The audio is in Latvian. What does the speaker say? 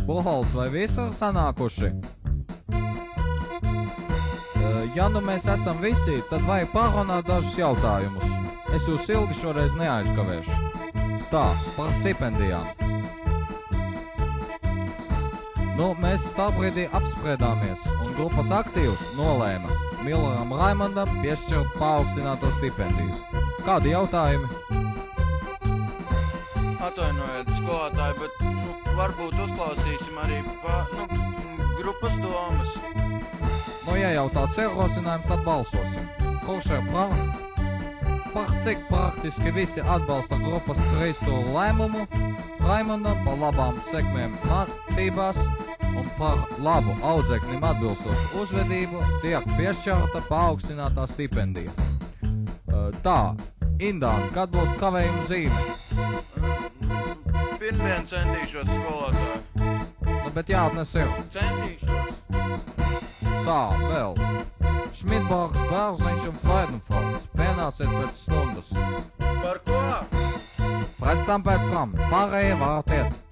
Buholts, vai visi ir sanākuši? Ja nu mēs esam visi, tad vajag pārunāt dažus jautājumus. Es jūs ilgi šoreiz neaizkavēšu. Tā, par stipendijām. Nu, mēs stāvbrīdī apspriedāmies, un grupas aktīvs nolēma Milleram Raimondam piešķirt paaugstināto stipendiju. Kādi jautājumi? Atvainojiet, skolotāji, bet varbūt uzklausīsim arī grupas domas. Nu, ja jau tāds ierosinājums, tad balsosim. Kurš ir par? Par cik praktiski visi atbalsta grupas trīsstūru lēmumu Raimondam par labām sekmēm mācībās un par labu audzeknim atbilstošu uzvedību tiek piešķirta paaugstinātā stipendija. Tā, Indāna, kad būs kavējuma zīme? Pirmdien centīšos, skolotāji. Nu, bet jāatnes ir. Centīšos. Tā, vēl. Šmitborgs, Bārziņš un Freudenfelds. Pienāciet pēc stundas. Par ko? Pēc tam. Pārējie varat iet.